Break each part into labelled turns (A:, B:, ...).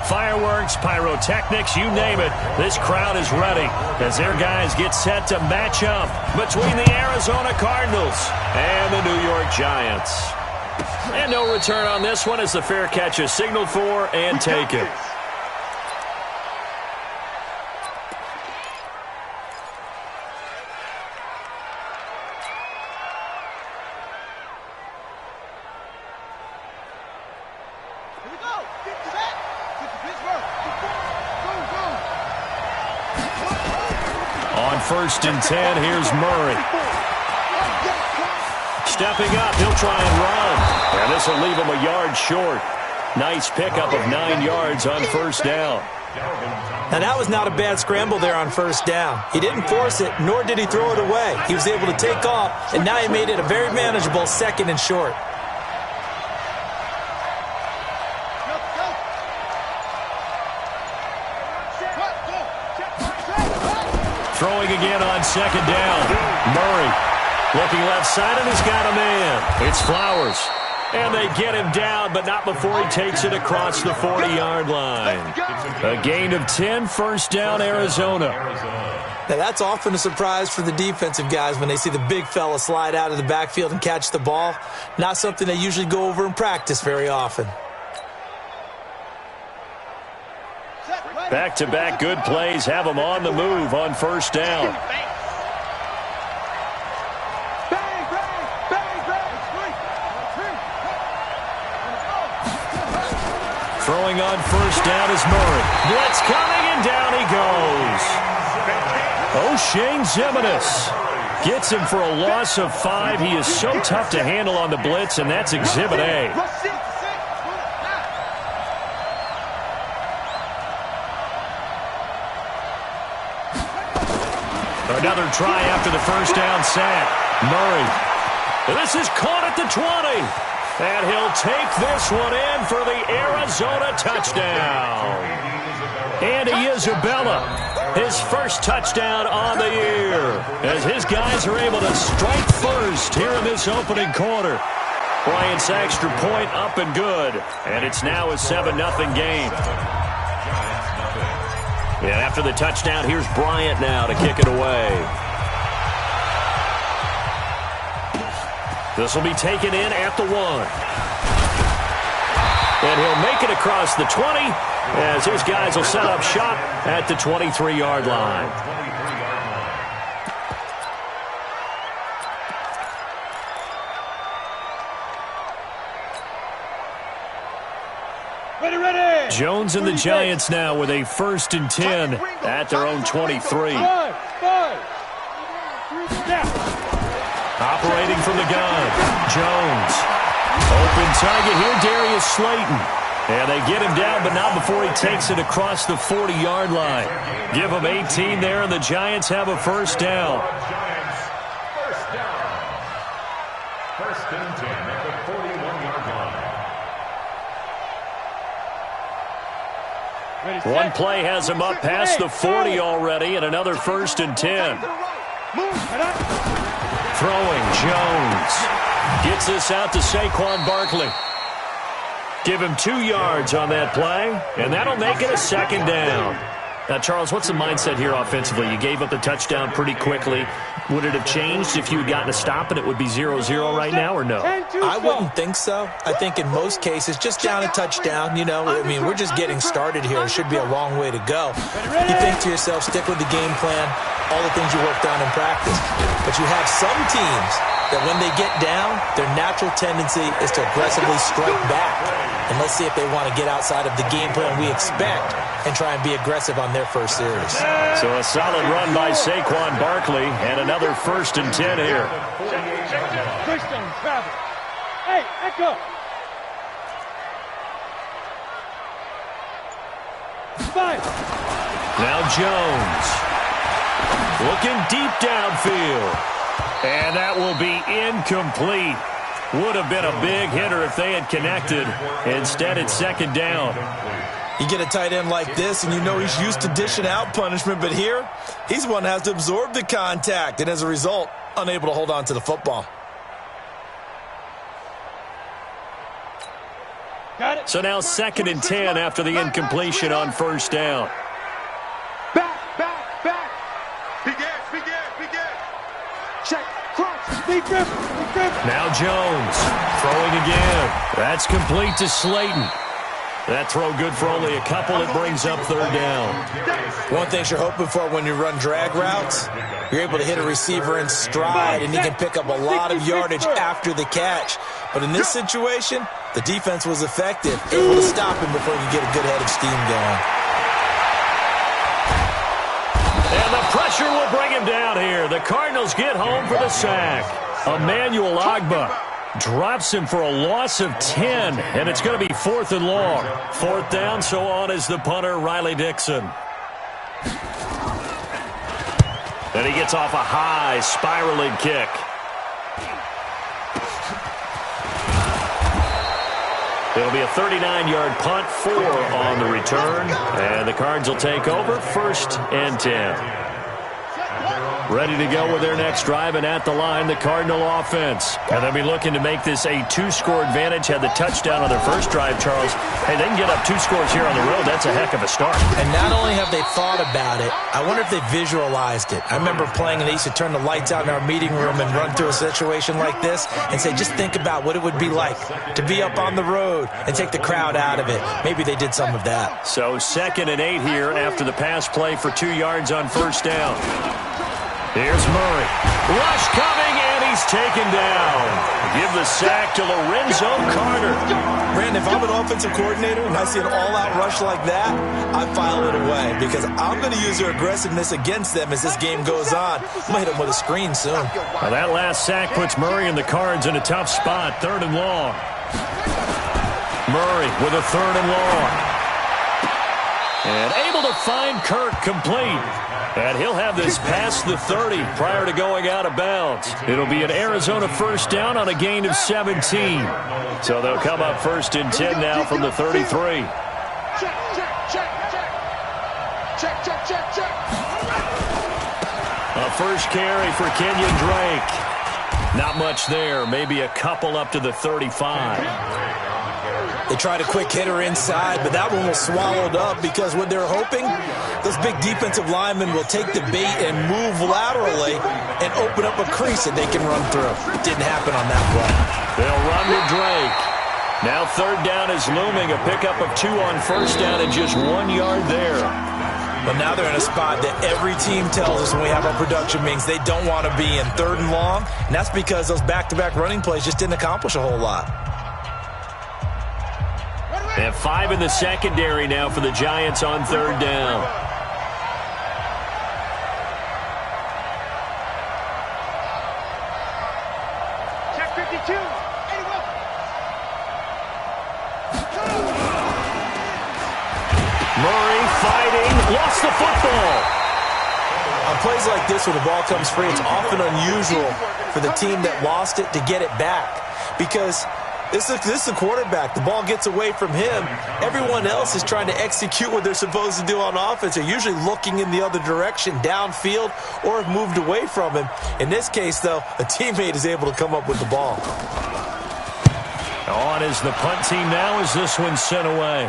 A: Fireworks, pyrotechnics, you name it. This crowd is ready as their guys get set to match up between the Arizona Cardinals and the New York Giants. And no return on this one as the fair catch is signaled for and taken. On 1st and 10, here's Murray. Stepping up, he'll try and run. And this will leave him a yard short. Nice pickup of 9 yards on 1st down.
B: Now, that was not a bad scramble there on 1st down. He didn't force it, nor did he throw it away. He was able to take off, and now he made it a very manageable 2nd and short.
A: Throwing again on 2nd down. Murray looking left side, and he's got a man. It's Flowers. And they get him down, but not before he takes it across the 40-yard line. A gain of 10, 1st down, Arizona.
B: Now, that's often a surprise for the defensive guys when they see the big fella slide out of the backfield and catch the ball. Not something they usually go over in practice very often.
A: Back-to-back good plays have them on the move on 1st down. Throwing on 1st down is Murray. Blitz coming, and down he goes. O'Shane Zimenez gets him for a loss of 5. He is so tough to handle on the blitz, and that's Exhibit A. Another try after the 1st down sack. Murray. This is caught at the 20. And he'll take this one in for the Arizona touchdown. Andy Isabella, his first touchdown on the year, as his guys are able to strike first here in this opening quarter. Bryant's extra point up and good, and it's now a 7-0 game. And after the touchdown, here's Bryant now to kick it away. This will be taken in at the 1. And he'll make it across the 20 as his guys will set up shop at the 23-yard line. Ready. Jones and the Giants now with a 1st and 10 at their own 23. Operating from the gun, Jones. Open target here, Darius Slayton. And they get him down, but not before he takes it across the 40-yard line. Give him 18 there, and the Giants have a 1st down.
C: 1st and 10 at the 41-yard line.
A: One play has him up past the 40 already, and another 1st and 10. Throwing, Jones. Gets this out to Saquon Barkley. Give him 2 yards on that play, and that'll make it a 2nd down. Now, Charles, what's the mindset here offensively? You gave up the touchdown pretty quickly. Would it have changed if you had gotten a stop and it would be 0-0 right now, or no?
B: I wouldn't think so. I think in most cases, just down a touchdown, you know, I mean, we're just getting started here. It should be a long way to go. You think to yourself, stick with the game plan, all the things you worked on in practice. But you have some teams that when they get down, their natural tendency is to aggressively strike back. And let's see if they want to get outside of the game plan we expect and try and be aggressive on their first series.
A: So a solid run by Saquon Barkley, and another 1st and 10 here.
D: Hey, echo.
A: Now Jones. Looking deep downfield. And that will be incomplete. Would have been a big hitter if they had connected. Instead, it's 2nd down.
B: You get a tight end like this, and you know he's used to dishing out punishment, but here, he's one that has to absorb the contact, and as a result, unable to hold on to the football.
D: Got it.
A: So now 2nd and 10 after the incompletion on first down.
D: Back.
C: Begin.
D: Check. Cross. Big grip.
A: Now Jones throwing again. That's complete to Slayton. That throw good for only a couple. It brings up 3rd down.
B: One thing you're hoping for when you run drag routes, you're able to hit a receiver in stride, and he can pick up a lot of yardage after the catch. But in this situation, the defense was effective, able to stop him before he could get a good head of steam going.
A: And the pressure will bring him down here. The Cardinals get home for the sack. Emmanuel Ogbah drops him for a loss of 10, and it's going to be 4th and long. 4th down, so on is the punter, Riley Dixon. And he gets off a high spiraling kick. It'll be a 39-yard punt, 4 on the return, and the Cards will take over 1st and 10. Ready to go with their next drive, and at the line, the Cardinal offense. And they'll be looking to make this a 2-score advantage. Had the touchdown on their first drive, Charles. Hey, they can get up 2 scores here on the road. That's a heck of a start.
B: And not only have they thought about it, I wonder if they visualized it. I remember playing, and they used to turn the lights out in our meeting room and run through a situation like this and say, just think about what it would be like to be up on the road and take the crowd out of it. Maybe they did some of that.
A: So 2nd and 8 here after the pass play for 2 yards on first down. Here's Murray. Rush coming, and he's taken down. Give the sack to Lorenzo Carter.
B: Brandon, if I'm an offensive coordinator and I see an all-out rush like that, I file it away because I'm going to use their aggressiveness against them as this game goes on. I'm going to hit them with a screen soon.
A: Well, that last sack puts Murray and the Cards in a tough spot. 3rd and long. Murray with a 3rd and long. And able to find Kirk complete. And he'll have this past the 30 prior to going out of bounds. It'll be an Arizona 1st down on a gain of 17. So they'll come up 1st and 10 now from the 33. A first carry for Kenyon Drake. Not much there. Maybe a couple up to the 35.
B: They tried a quick hitter inside, but that one was swallowed up because what they're hoping, those big defensive linemen will take the bait and move laterally and open up a crease that they can run through. It didn't happen on that play.
A: They'll run with Drake. Now 3rd down is looming. A pickup of 2 on first down and just 1 yard there.
B: But now they're in a spot that every team tells us when we have our production meetings they don't want to be in 3rd and long, and that's because those back-to-back running plays just didn't accomplish a whole lot.
A: They have 5 in the secondary now for the Giants on 3rd down.
D: Check 52.
A: Murray fighting, lost the football.
B: On plays like this where the ball comes free, it's often unusual for the team that lost it to get it back because this is the quarterback. The ball gets away from him. Everyone else is trying to execute what they're supposed to do on offense. They're usually looking in the other direction, downfield, or have moved away from him. In this case, though, a teammate is able to come up with the ball.
A: On is the punt team now as this one's sent away.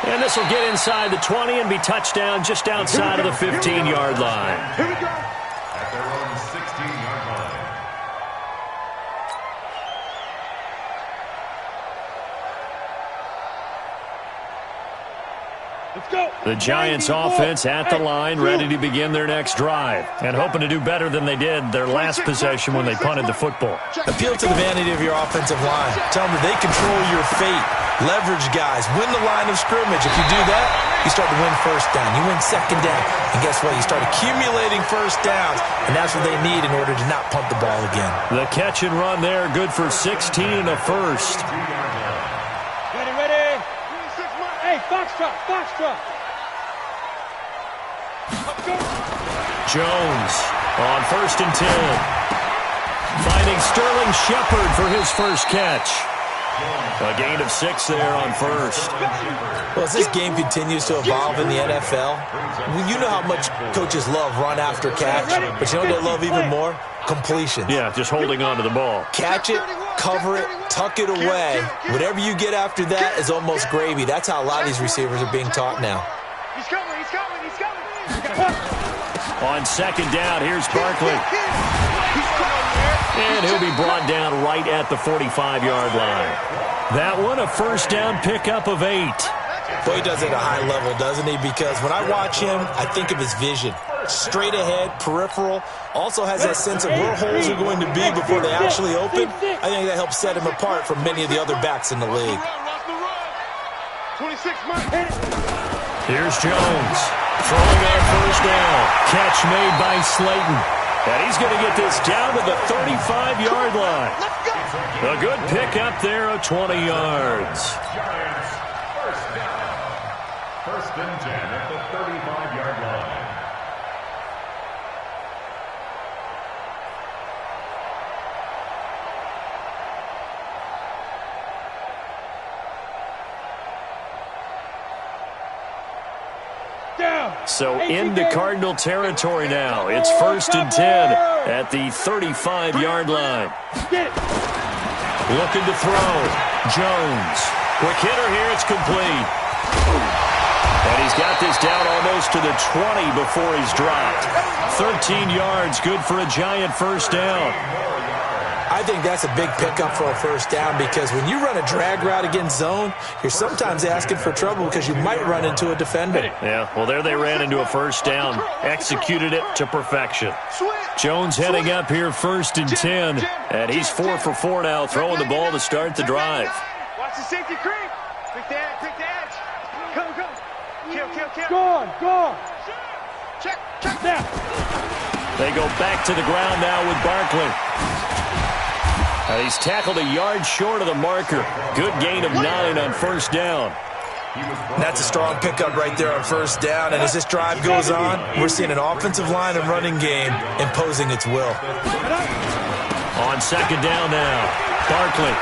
A: And this will get inside the 20 and be touchdown just outside of the 15-yard line.
D: Here we go.
C: At their own 16-yard line.
D: Let's go.
A: The Giants offense at the line, ready to begin their next drive, and hoping to do better than they did their last possession when they punted the football.
B: Appeal to the vanity of your offensive line. Tell them that they control your fate. Leverage guys. Win the line of scrimmage. If you do that, you start to win 1st down. You win 2nd down. And guess what? You start accumulating 1st downs, and that's what they need in order to not punt the ball again.
A: The catch and run there, good for 16 and a first.
D: Ready. Hey, Foxtrot.
A: Jones on 1st and 10. Finding Sterling Shepard for his first catch. A gain of 6 there on 1st.
B: Well, as this game continues to evolve in the NFL, you know how much coaches love run after catch, but you know what they love even more? Completion.
A: Yeah, just holding on to the ball.
B: Catch it, cover it, tuck it away. Whatever you get after that is almost gravy. That's how a lot of these receivers are being taught now.
D: He's coming, he's coming, he's coming.
A: On second down, here's Barkley. And he'll be brought down right at the 45-yard line. That one, a first down pickup of 8.
B: Boy, he does it at a high level, doesn't he? Because when I watch him, I think of his vision. Straight ahead, peripheral. Also has that sense of where holes are going to be before they actually open. I think that helps set him apart from many of the other backs in the league.
D: 26 months.
A: Here's Jones. Throwing on first down. Catch made by Slayton. And he's going to get this down to the 35-yard line. A good pickup there of 20 yards.
C: First down. First and 10 at the 35-yard line.
A: So into Cardinal territory now. It's first and 10 at the 35-yard line. Looking to throw. Jones. Quick hitter here. It's complete. And he's got this down almost to the 20 before he's dropped. 13 yards. Good for a giant first down.
B: I think that's a big pickup for a first down because when you run a drag route against zone, you're sometimes asking for trouble because you might run into a defender.
A: Yeah, well, there they ran into a first down. Executed it to perfection. Jones heading up here first and 10. And he's 4 for 4 now, throwing the ball to start the drive.
D: Watch the safety creep. Pick the edge, pick the edge. Come, come. Kill. Go on. Check. Now.
A: They go back to the ground now with Barkley. And he's tackled a yard short of the marker. Good gain of 9 on first down.
B: That's a strong pickup right there on first down. And as this drive goes on, we're seeing an offensive line and running game imposing its will.
A: On second down now, Barkley.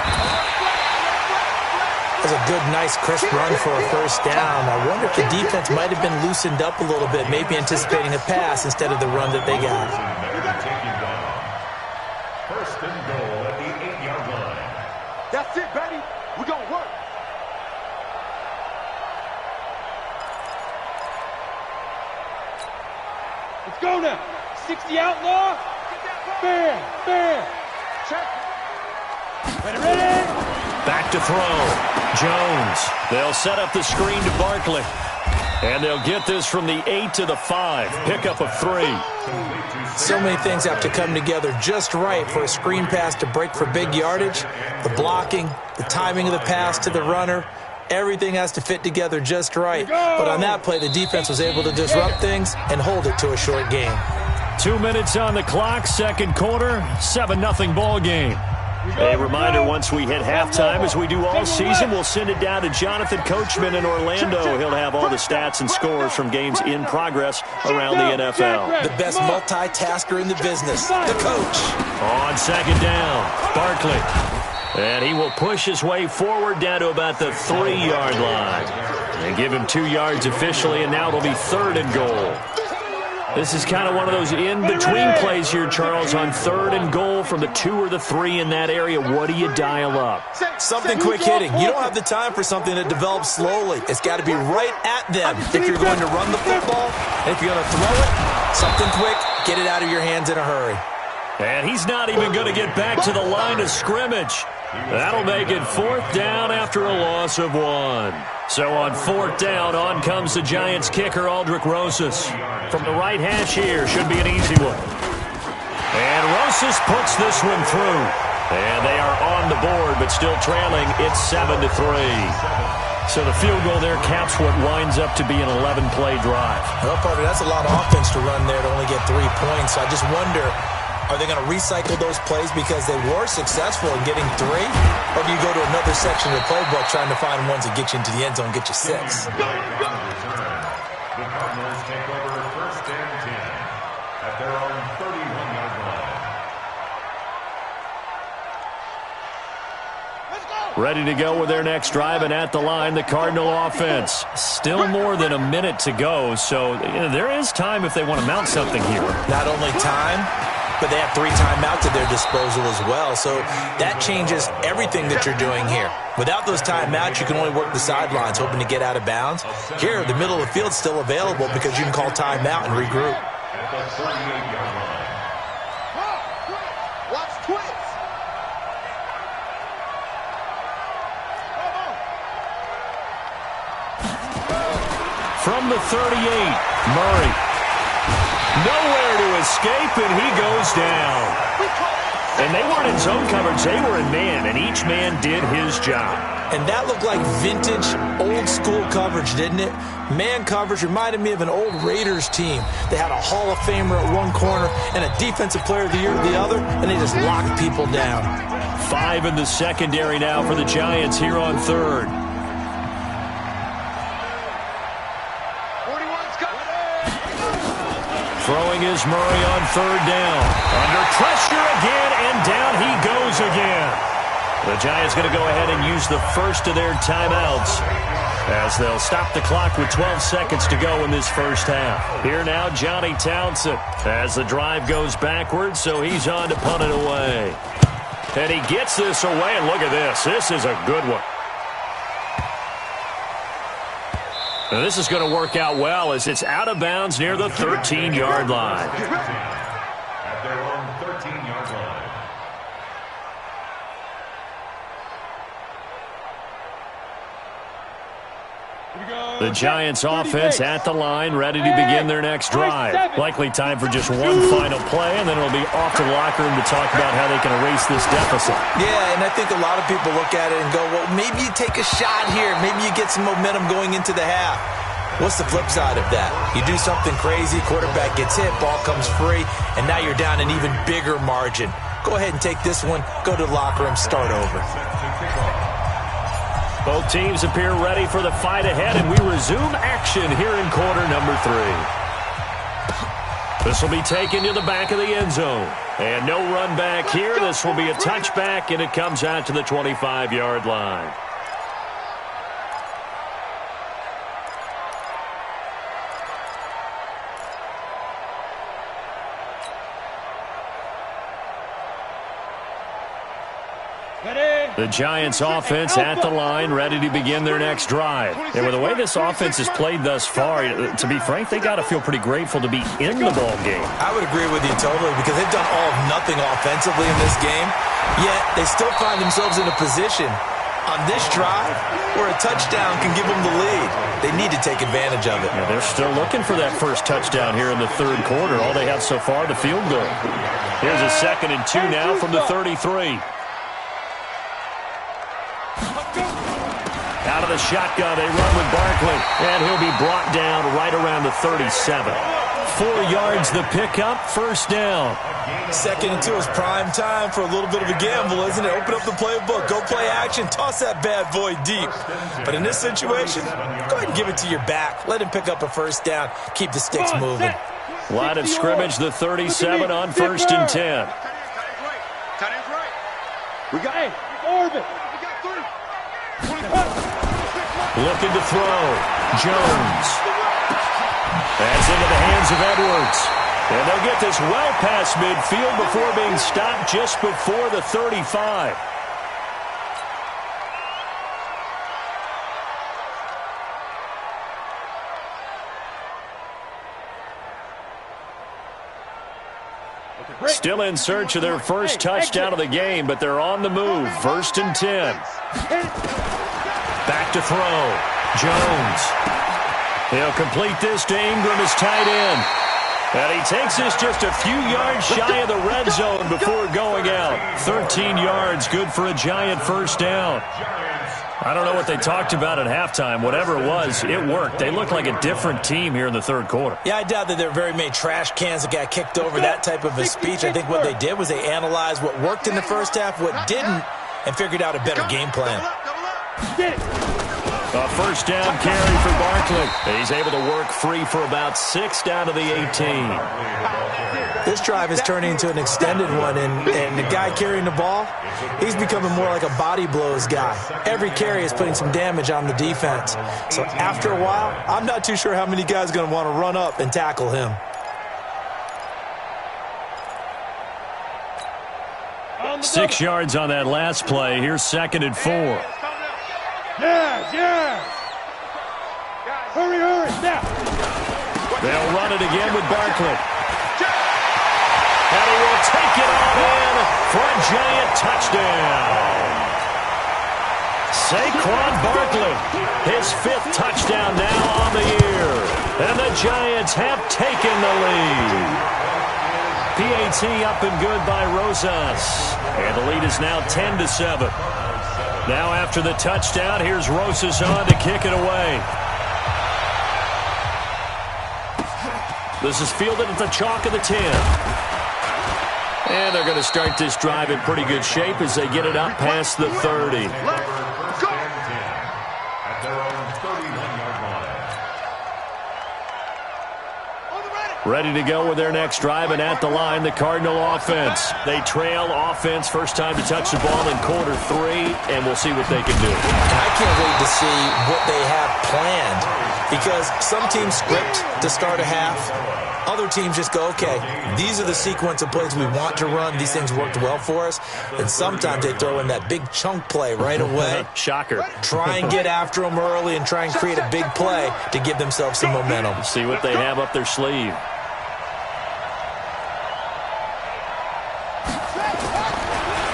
B: That's a good, nice, crisp run for a first down. I wonder if the defense might have been loosened up a little bit, maybe anticipating a pass instead of the run that they got.
C: First and goal at the 8-yard line.
D: That's it, baby. We're going to work. Let's go now. 60 outlaw. Bam. Check. Ready.
A: Back to throw. Jones. They'll set up the screen to Barkley. And they'll get this from the 8 to the 5. Pickup of 3.
B: So many things have to come together just right for a screen pass to break for big yardage. The blocking, the timing of the pass to the runner, everything has to fit together just right. But on that play, the defense was able to disrupt things and hold it to a short game.
A: 2 minutes on the clock, second quarter, 7-0 ball game. A reminder, once we hit halftime, as we do all season, we'll send it down to Jonathan Coachman in Orlando. He'll have all the stats and scores from games in progress around the NFL.
B: The best multitasker in the business, the coach.
A: On second down, Barkley. And he will push his way forward down to about the 3-yard line. They give him 2 yards officially, and now it'll be 3rd and goal. This is kind of one of those in-between plays here, Charles, on 3rd and goal from the 2 or the 3 in that area. What do you dial up?
B: Something quick hitting. You don't have the time for something that develops slowly. It's got to be right at them if you're going to run the football. And if you're going to throw it, something quick, get it out of your hands in a hurry.
A: And he's not even going to get back to the line of scrimmage. That'll make it 4th down after a loss of 1. So on 4th down, on comes the Giants kicker, Aldrich Rosas. From the right hash here, should be an easy one. And Rosas puts this one through. And they are on the board, but still trailing. It's 7-3. So the field goal there caps what winds up to be an 11-play drive.
B: Well, partner, that's a lot of offense to run there to only get 3 points. So I just wonder, are they going to recycle those plays because they were successful in getting 3? Or do you go to another section of the playbook trying to find ones that get you into the end zone, get you 6?
C: The Cardinals take over 1st and 10 at their own 31-yard line.
A: Ready to go with their next drive, and at the line, the Cardinal offense. Still more than a minute to go, so there is time if they want to mount something here.
B: Not only time, but they have 3 timeouts at their disposal as well. So that changes everything that you're doing here. Without those timeouts, you can only work the sidelines, hoping to get out of bounds. Here, the middle of the field's still available because you can call timeout and regroup.
C: At the 38-yard line.
D: Watch twins.
A: From the 38, Murray. Nowhere to escape, and he goes down. And they weren't in zone coverage. They were in man, and each man did his job.
B: And that looked like vintage, old-school coverage, didn't it? Man coverage reminded me of an old Raiders team. They had a Hall of Famer at one corner and a Defensive Player of the Year at the other, and they just locked people down.
A: 5 in the secondary now for the Giants here on third. Throwing is Murray on third down. Under pressure again, and down he goes again. The Giants going to go ahead and use the first of their timeouts as they'll stop the clock with 12 seconds to go in this first half. Here now, Johnny Townsend as the drive goes backwards, so he's on to punt it away. And he gets this away, and look at this. This is a good one. Now this is going to work out well as it's out of bounds near the 13-yard line.
C: At their own 13-yard line.
A: The Giants offense at the line, ready to begin their next drive. Likely time for just one final play, and then it'll be off to the locker room to talk about how they can erase this deficit.
B: Yeah, and I think a lot of people look at it and go, well, maybe you take a shot here. Maybe you get some momentum going into the half. What's the flip side of that? You do something crazy, quarterback gets hit, ball comes free, and now you're down an even bigger margin. Go ahead and take this one, go to the locker room, start over.
A: Both teams appear ready for the fight ahead, and we resume action here in quarter number 3. This will be taken to the back of the end zone. And no run back here. This will be a touchback, and it comes out to the 25-yard line. The Giants offense at the line, ready to begin their next drive. And with the way this offense has played thus far, to be frank, they got to feel pretty grateful to be in the ball game.
B: I would agree with you totally because they've done all of nothing offensively in this game, yet they still find themselves in a position on this drive where a touchdown can give them the lead. They need to take advantage of it.
A: Yeah, they're still looking for that first touchdown here in the third quarter. All they have so far, the field goal. Here's a 2nd and 2 now from the 33. Out of the shotgun, they run with Barkley, and he'll be brought down right around the 37. 4 yards the pickup, first down.
B: 2nd and 2 is prime time for a little bit of a gamble, isn't it? Open up the playbook, go play action, toss that bad boy deep. But in this situation, go ahead and give it to your back. Let him pick up a first down, keep the sticks moving.
A: Line of scrimmage, the 37 on 1st and 10.
D: We got Orbit. We got 3.
A: Looking to throw. Jones. That's into the hands of Edwards. And they'll get this well past midfield before being stopped just before the 35. Still in search of their first touchdown of the game, but they're on the move. 1st and 10. Back to throw. Jones. He'll complete this to Ingram as tight end. And he takes this just a few yards shy of the red zone before going out. 13 yards, good for a Giant first down. I don't know what they talked about at halftime. Whatever it was, it worked. They look like a different team here in the third quarter.
B: Yeah, I doubt that there were very many trash cans that got kicked over, that type of a speech. I think what they did was they analyzed what worked in the first half, what didn't, and figured out a better game plan.
A: A first down carry for Barkley. He's able to work free for about 6 down to the 18.
B: This drive is turning into an extended one, and the guy carrying the ball, he's becoming more like a body blows guy. Every carry is putting some damage on the defense. So after a while, I'm not too sure how many guys are going to want to run up and tackle him.
A: 6 yards on that last play. Here's 2nd and 4.
D: Yeah. Hurry, now.
A: They'll run it again with Barkley. And he will take it on in for a giant touchdown. Saquon Barkley, his 5th touchdown now on the year. And the Giants have taken the lead. PAT up and good by Rosas. And the lead is now 10-7. Now after the touchdown, here's Rosas on to kick it away. This is fielded at the chalk of the 10. And they're going to start this drive in pretty good shape as they get it up past the 30.
C: At their own 31-yard line.
A: Ready to go with their next drive, and at the line, the Cardinal offense. They trail offense, first time to touch the ball in quarter 3, and we'll see what they can do.
B: I can't wait to see what they have planned, because some teams script to start a half. Other teams just go, okay, these are the sequence of plays we want to run. These things worked well for us. And sometimes they throw in that big chunk play right away.
A: Shocker.
B: Try and get after them early and try and create a big play to give themselves some momentum.
A: See what they have up their sleeve.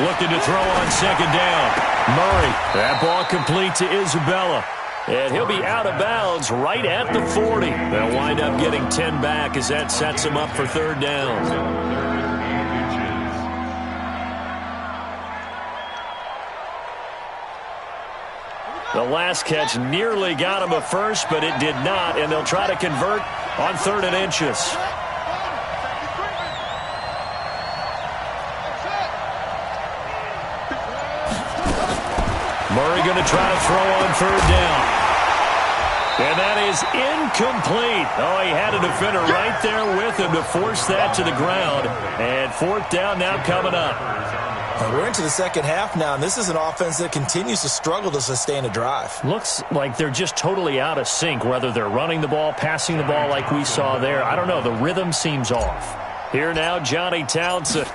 A: Looking to throw on 2nd down. Murray. That ball complete to Isabella. And he'll be out of bounds right at the 40. They'll wind up getting 10 back as that sets him up for 3rd down. The last catch nearly got him a first, but it did not, and they'll try to convert on 3rd and inches. Murray going to try to throw on 3rd down. And that is incomplete. Oh, he had a defender right there with him to force that to the ground. And 4th down now coming up.
B: We're into the second half now, and this is an offense that continues to struggle to sustain a drive.
A: Looks like they're just totally out of sync, whether they're running the ball, passing the ball like we saw there. I don't know. The rhythm seems off. Here now, Johnny Townsend.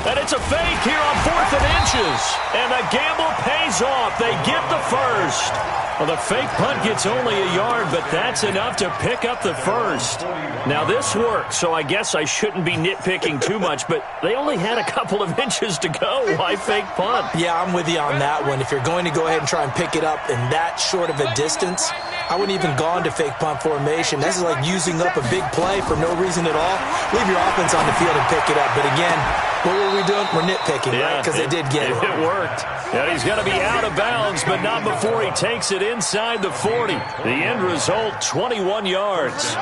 A: And it's a fake here on 4th and inches. And the gamble pays off. They get the first. Well, the fake punt gets only a yard, but that's enough to pick up the first. Now, this works, so I guess I shouldn't be nitpicking too much, but they only had a couple of inches to go. Why fake punt?
B: Yeah, I'm with you on that one. If you're going to go ahead and try and pick it up in that short of a distance, I wouldn't even go into fake punt formation. This is like using up a big play for no reason at all. Leave your offense on the field and pick it up. But again, what were we doing? We're nitpicking, right? Because they did get it.
A: It worked. And he's going to be out of bounds, but not before he takes it inside the 40. The end result, 21 yards.
D: 57's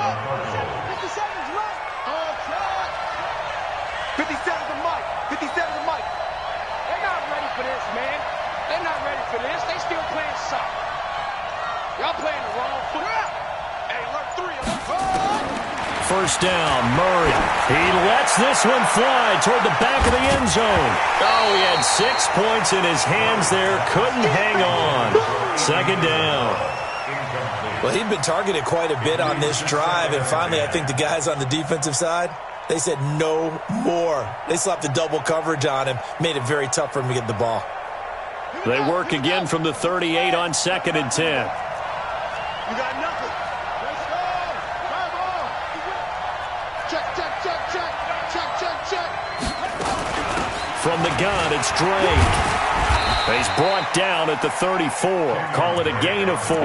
D: the mic. 57's the mic. They're not ready for this, man. They're not ready for this. They still playing soft. Y'all playing the wrong foot. Hey, look, 3 of them.
A: First down, Murray. He lets this one fly toward the back of the end zone. Oh, he had 6 points in his hands there. Couldn't hang on. 2nd down.
B: Well, he'd been targeted quite a bit on this drive, and finally I think the guys on the defensive side, they said no more. They slapped the double coverage on him, made it very tough for him to get the ball.
A: They work again from the 38 on 2nd and 10.
D: You got nothing. Let's go. Drive on. Check, check, check, check. Check, check, check.
A: From the gun, it's Drake. He's brought down at the 34. Call it a gain of 4.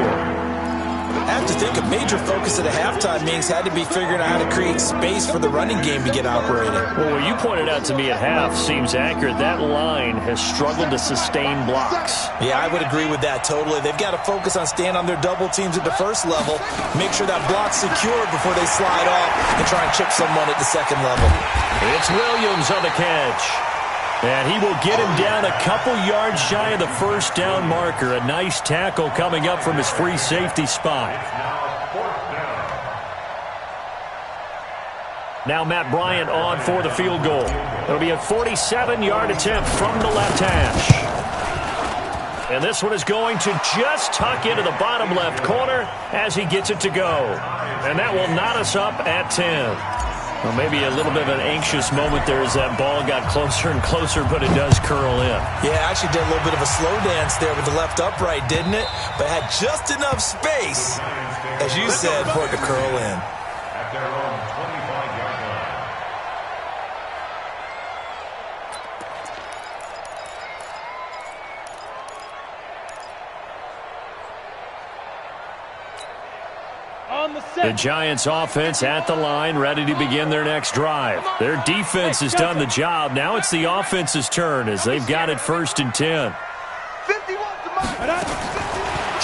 B: I have to think a major focus at a halftime means had to be figuring out how to create space for the running game to get operating.
A: Well, what you pointed out to me at half seems accurate. That line has struggled to sustain blocks.
B: Yeah, I would agree with that totally. They've got to focus on staying on their double teams at the first level, make sure that block's secure before they slide off and try and chip someone at the second level.
A: It's Williams on the catch. And he will get him down a couple yards shy of the first down marker. A nice tackle coming up from his free safety spot. Now Matt Bryant on for the field goal. It'll be a 47-yard attempt from the left hash. And this one is going to just tuck into the bottom left corner as he gets it to go. And that will knot us up at 10. Well, maybe a little bit of an anxious moment there as that ball got closer and closer, but it does curl in.
B: Yeah, actually did a little bit of a slow dance there with the left upright, didn't it? But had just enough space, as you said, for it to curl in.
C: At their own 25-yard line.
A: The Giants offense at the line, ready to begin their next drive. Their defense has done the job. Now it's the offense's turn as they've got it 1st and 10.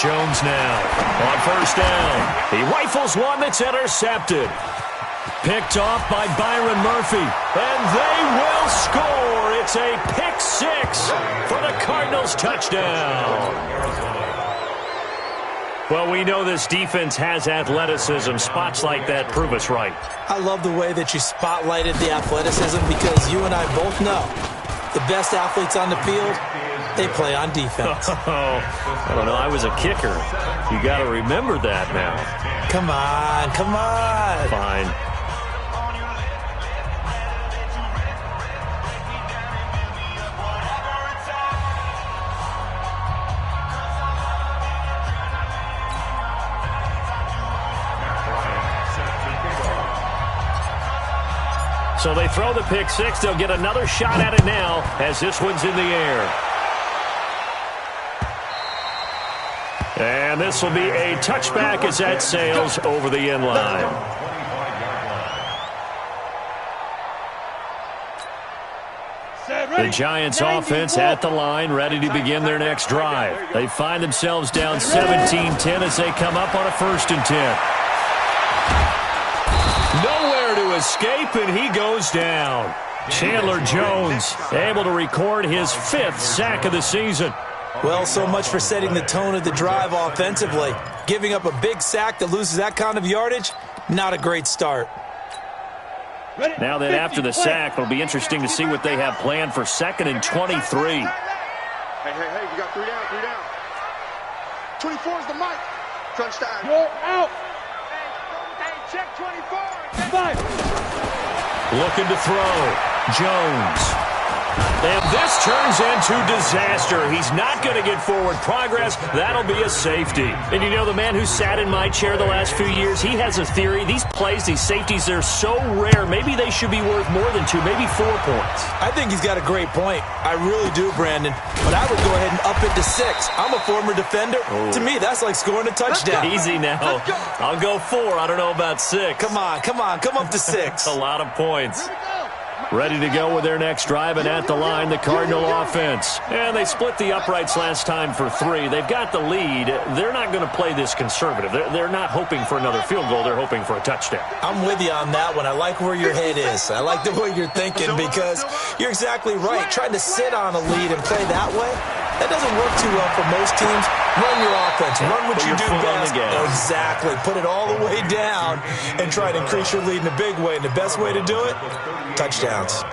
A: Jones now on 1st down. He rifles one that's intercepted. Picked off by Byron Murphy. And they will score. It's a pick 6 for the Cardinals touchdown. Well, we know this defense has athleticism. Spots like that prove us right.
B: I love the way that you spotlighted the athleticism because you and I both know the best athletes on the field, they play on defense.
A: I don't know. I was a kicker. You got to remember that now.
B: Come on, come on.
A: Fine. So they throw the pick 6. They'll get another shot at it now as this one's in the air. And this will be a touchback as that sails over the end line. The Giants offense at the line, ready to begin their next drive. They find themselves down 17-10 as they come up on a 1st and 10. Nowhere to escape, and he goes down. Chandler Jones able to record his 5th sack of the season.
B: Well, so much for setting the tone of the drive offensively. Giving up a big sack that loses that kind of yardage, not a great start.
A: Now that after the sack, it'll be interesting to see what they have planned for 2nd and 23.
D: Hey, we got 3 down, 3 down. 24 is the mic. Crunch time. You're out. Hey, check 24. 5.
A: Looking to throw. Jones. And this turns into disaster. He's not going to get forward progress. That'll be a safety. And you know, the man who sat in my chair the last few years, he has a theory. These plays, these safeties, they're so rare. Maybe they should be worth more than 2, maybe 4 points.
B: I think he's got a great point. I really do, Brandon. But I would go ahead and up it to 6. I'm a former defender. To me, that's like scoring a touchdown.
A: Easy now. I'll go 4. I don't know about 6.
B: Come on. Come up to 6.
A: A lot of points. Ready to go with their next drive, and at the line, the Cardinal offense. And they split the uprights last time for 3. They've got the lead. They're not going to play this conservative. They're not hoping for another field goal. They're hoping for a touchdown.
B: I'm with you on that one. I like where your head is. I like the way you're thinking because you're exactly right. Trying to sit on a lead and play that way, that doesn't work too well for most teams. Run your offense. Run what you do best. Exactly. Put it all the way down and try to increase your lead in a big way. And the best way to do it, touchdowns.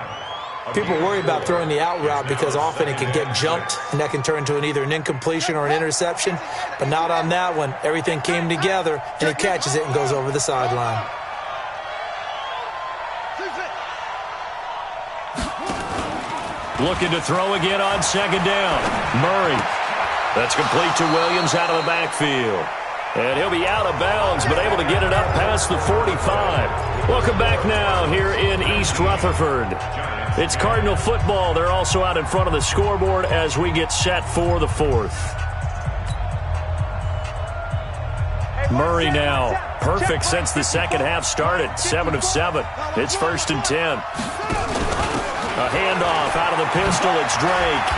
B: People worry about throwing the out route because often it can get jumped, and that can turn into either an incompletion or an interception. But not on that one. Everything came together, and he catches it and goes over the sideline.
A: Looking to throw again on 2nd down. Murray. That's complete to Williams out of the backfield. And he'll be out of bounds, but able to get it up past the 45. Welcome back now here in East Rutherford. It's Cardinal football. They're also out in front of the scoreboard as we get set for the 4th. Murray now. Perfect since the second half started. 7 of 7. It's 1st and 10. A handoff out of the pistol. It's Drake.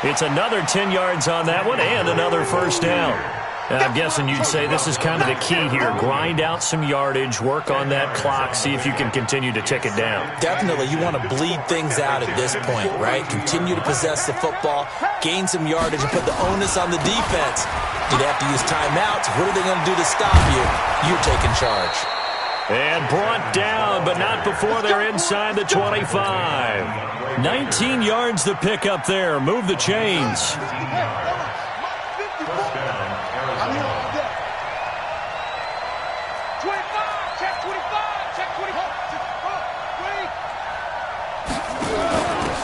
A: It's another 10 yards on that one and another 1st down. And I'm guessing you'd say this is kind of the key here. Grind out some yardage, work on that clock, see if you can continue to tick it down.
B: Definitely. You want to bleed things out at this point, right? Continue to possess the football, gain some yardage, and put the onus on the defense. Do they have to use timeouts? What are they going to do to stop you? You're taking charge.
A: And brought down, but not before they're inside the 25. 19 yards to pick up there. Move the chains.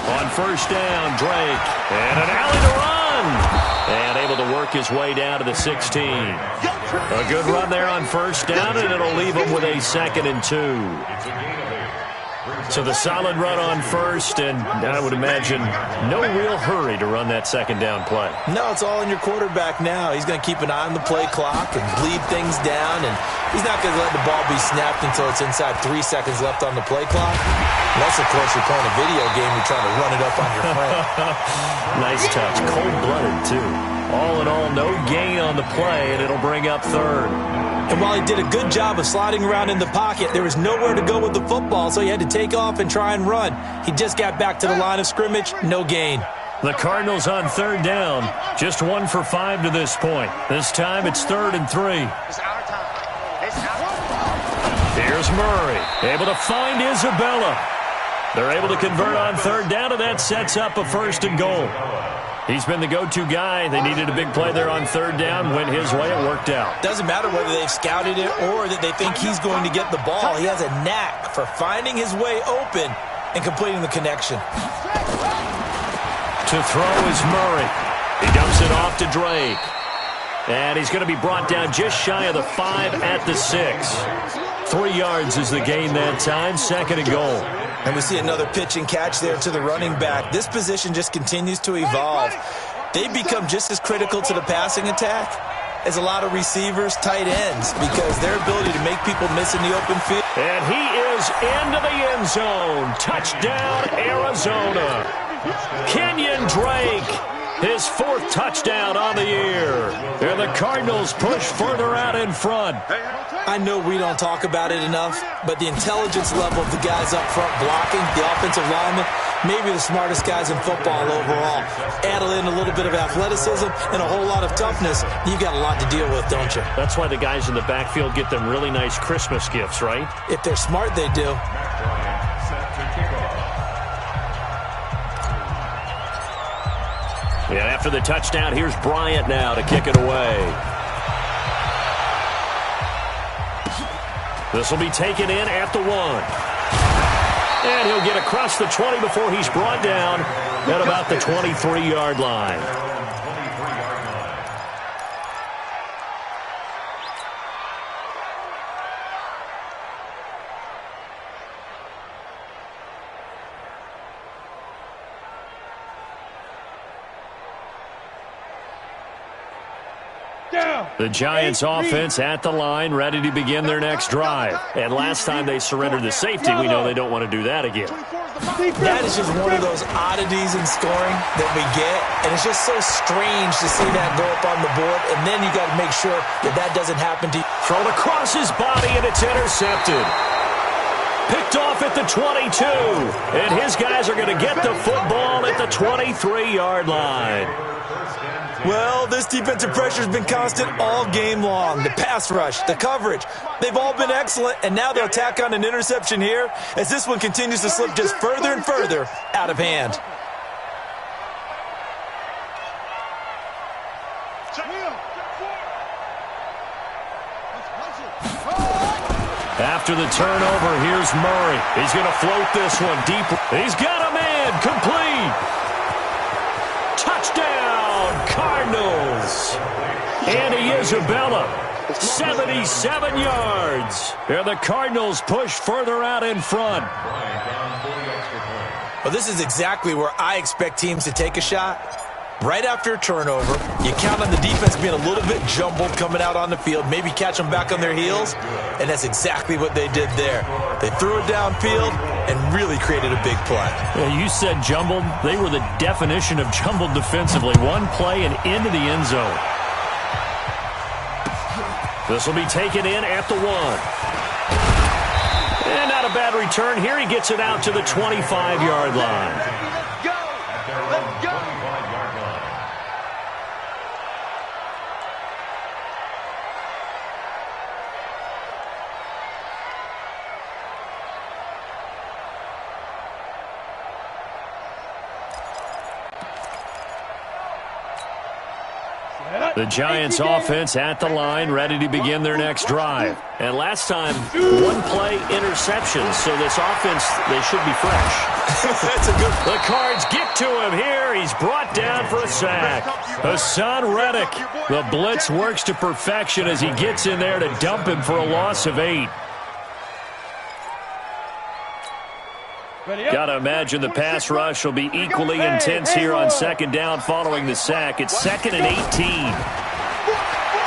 A: On first down, Drake. And an alley to run. And able to work his way down to the 16. A good run there on first down, and it'll leave him with a 2nd and 2. So the solid run on first, and I would imagine no real hurry to run that 2nd down play.
B: No, it's all in your quarterback now. He's going to keep an eye on the play clock and bleed things down, and he's not going to let the ball be snapped until it's inside 3 seconds left on the play clock. Unless, of course, you're playing a video game, you're trying to run it up on your friend.
A: Nice touch. Cold-blooded, too. All in all, no gain on the play, and it'll bring up 3rd.
B: And while he did a good job of sliding around in the pocket, there was nowhere to go with the football, so he had to take off and try and run. He just got back to the line of scrimmage, no gain.
A: The Cardinals on 3rd down, just 1 for 5 to this point. This time it's 3rd and 3.
D: It's our time. It's our time.
A: Here's Murray, able to find Isabella. They're able to convert on 3rd down, and that sets up a 1st and goal. He's been the go-to guy. They needed a big play there on 3rd down. Went his way. It worked out.
B: Doesn't matter whether they've scouted it or that they think he's going to get the ball. He has a knack for finding his way open and completing the connection.
A: To throw is Murray. He dumps it off to Drake. And he's going to be brought down just shy of the 5 at the 6. 3 yards is the gain that time. 2nd and goal.
B: And we see another pitch and catch there to the running back. This position just continues to evolve. They become just as critical to the passing attack as a lot of receivers, tight ends, because their ability to make people miss in the open field.
A: And he is into the end zone. Touchdown, Arizona. Kenyon Drake, his 4th touchdown on the year. And the Cardinals push further out in front.
B: I know we don't talk about it enough, but the intelligence level of the guys up front blocking, the offensive linemen, maybe the smartest guys in football overall. Add in a little bit of athleticism and a whole lot of toughness, you've got a lot to deal with, don't you?
A: That's why the guys in the backfield get them really nice Christmas gifts, right?
B: If they're smart, they do.
A: Yeah, after the touchdown, here's Bryant now to kick it away. This will be taken in at the 1. And he'll get across the 20 before he's brought down at about the 23-yard line. The Giants offense at the line, ready to begin their next drive. And last time they surrendered the safety, we know they don't want to do that again.
B: That is just one of those oddities in scoring that we get, and it's just so strange to see that go up on the board, and then you got to make sure that that doesn't happen to you.
A: Thrown across his body, and it's intercepted. Picked off at the 22, and his guys are going to get the football at the 23-yard line.
B: Well, this defensive pressure has been constant all game long. The pass rush, the coverage, they've all been excellent, and now they'll tack on an interception here as this one continues to slip just further and further out of hand.
A: After the turnover, here's Murray. He's going to float this one deep. He's got a man, complete. Touchdown, Cardinals. Andy Isabella, 77 yards. And the Cardinals push further out in front.
B: Well, this is exactly where I expect teams to take a shot. Right after a turnover, you count on the defense being a little bit jumbled coming out on the field, maybe catch them back on their heels, and that's exactly what they did there. They threw it downfield and really created a big play.
A: Yeah, you said jumbled. They were the definition of jumbled defensively. One play and into the end zone. This will be taken in at the 1. And not a bad return here. He gets it out to the 25-yard line.
D: Let's go! Let's go!
A: The Giants offense at the line, ready to begin their next drive. And last time, one play interception, so this offense, they should be fresh.
B: That's a good one.
A: The Cards get to him here. He's brought down for a sack. Hassan Reddick, the blitz works to perfection as he gets in there to dump him for a loss of 8. Got to imagine the pass rush will be equally intense here on second down following the sack. It's 2nd and 18.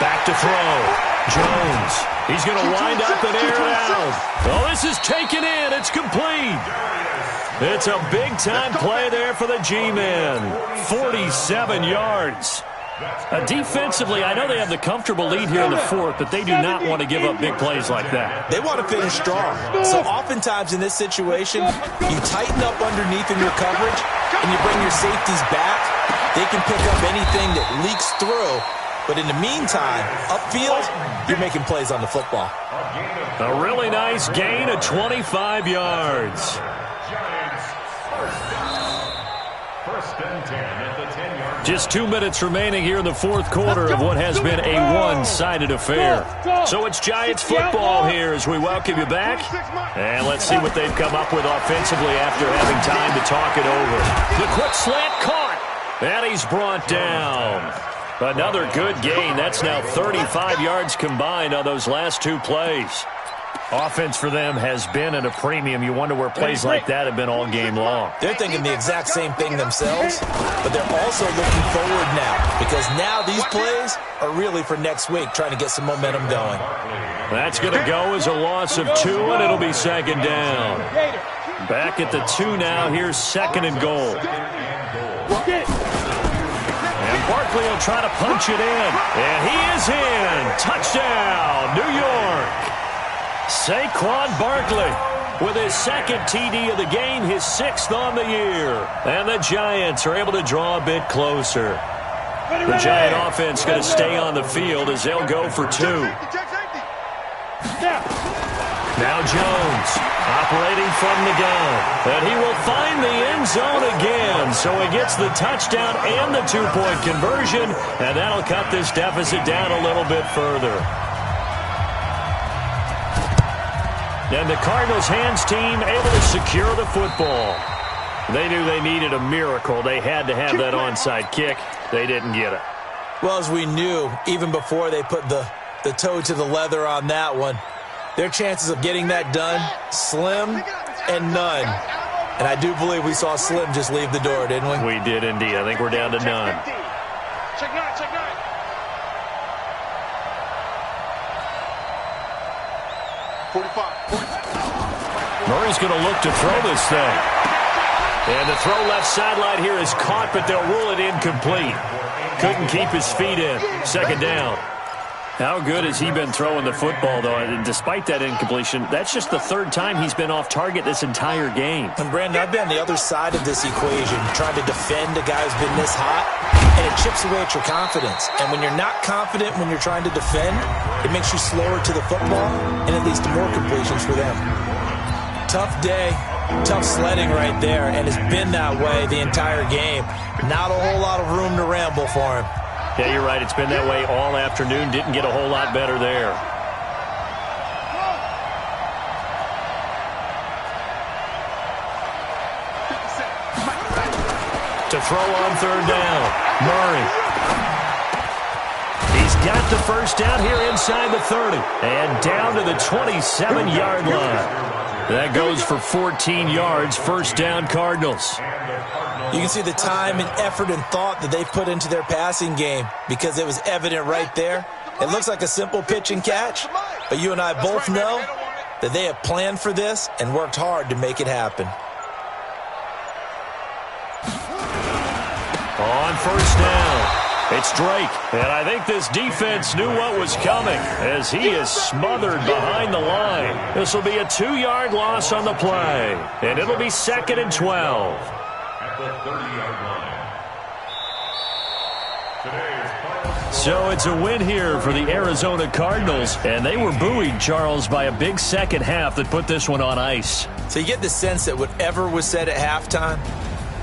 A: Back to throw. Jones. He's going to wind up and air it out. Oh, this is taken in. It's complete. It's a big-time play there for the G-Men. 47 yards. Defensively, I know they have the comfortable lead here in the 4th, but they do not want to give up big plays like that.
B: They want to finish strong. So oftentimes in this situation, you tighten up underneath in your coverage, and you bring your safeties back. They can pick up anything that leaks through. But in the meantime, upfield, you're making plays on the football.
A: A really nice gain of 25 yards.
C: First and 10 at the 10-yard.
A: Just 2 minutes remaining here in the 4th quarter of what has been a one-sided affair. So it's Giants football here as we welcome you back. And let's see what they've come up with offensively after having time to talk it over. The quick slant caught. And he's brought down. Another good gain. That's now 35 yards combined on those last 2 plays. Offense for them has been at a premium. You wonder where plays like that have been all game long.
B: They're thinking the exact same thing themselves, but they're also looking forward now because now these plays are really for next week, trying to get some momentum going.
A: That's going to go as a loss of 2, and it'll be second down. Back at the 2 now. Here's 2nd and goal. And Barkley will try to punch it in. And he is in. Touchdown, New York. Saquon Barkley with his 2nd TD of the game, his 6th on the year. And the Giants are able to draw a bit closer. The Giant offense going to stay on the field as they'll go for 2. Now Jones operating from the gun. And he will find the end zone again. So he gets the touchdown and the 2-point conversion. And that'll cut this deficit down a little bit further. And the Cardinals hands team able to secure the football. They knew they needed a miracle. They had to have that onside kick. They didn't get it.
B: Well, as we knew, even before they put the toe to the leather on that one, their chances of getting that done, slim and none. And I do believe we saw Slim just leave the door, didn't we?
A: We did indeed. I think we're down to none.
D: Check 9, check 9.
A: Murray's going to look to throw this thing. And the throw left sideline here is caught, but they'll rule it incomplete. Couldn't keep his feet in. Second down. How good has he been throwing the football, though? And despite that incompletion, that's just the 3rd time he's been off target this entire game.
B: And Brandon, I've been on the other side of this equation, trying to defend a guy who's been this hot, and it chips away at your confidence. And when you're not confident when you're trying to defend, it makes you slower to the football, and it leads to more completions for them. Tough day, tough sledding right there, and it's been that way the entire game. Not a whole lot of room to ramble for him.
A: Yeah, you're right. It's been that way all afternoon. Didn't get a whole lot better there. To throw on 3rd down, Murray. He's got the first down here inside the 30. And down to the 27-yard line. That goes for 14 yards. First down, Cardinals.
B: You can see the time and effort and thought that they put into their passing game because it was evident right there. It looks like a simple pitch and catch, but you and I both know that they have planned for this and worked hard to make it happen.
A: On first down, it's Drake. And I think this defense knew what was coming as he is smothered behind the line. This will be a 2-yard loss on the play, and it'll be 2nd and 12.
C: The 30-yard line.
A: So it's a win here for the Arizona Cardinals, and they were buoyed, Charles, by a big second half that put this one on ice.
B: So you get the sense that whatever was said at halftime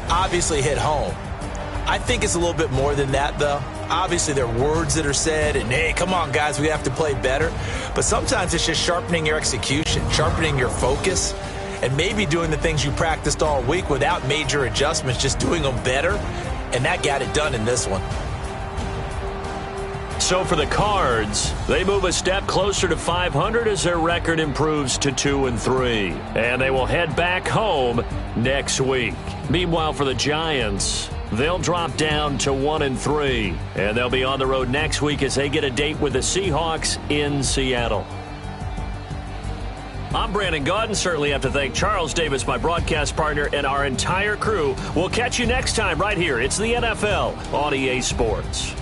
B: obviously hit home. I think it's a little bit more than that, though. Obviously, there are words that are said, and hey, come on, guys, we have to play better. But sometimes it's just sharpening your execution, sharpening your focus, and maybe doing the things you practiced all week without major adjustments, just doing them better. And that got it done in this one.
A: So for the Cards, they move a step closer to 500 as their record improves to 2-3. And they will head back home next week. Meanwhile, for the Giants, they'll drop down to 1-3. And they'll be on the road next week as they get a date with the Seahawks in Seattle. I'm Brandon Gaudin. Certainly have to thank Charles Davis, my broadcast partner, and our entire crew. We'll catch you next time right here. It's the NFL on EA Sports.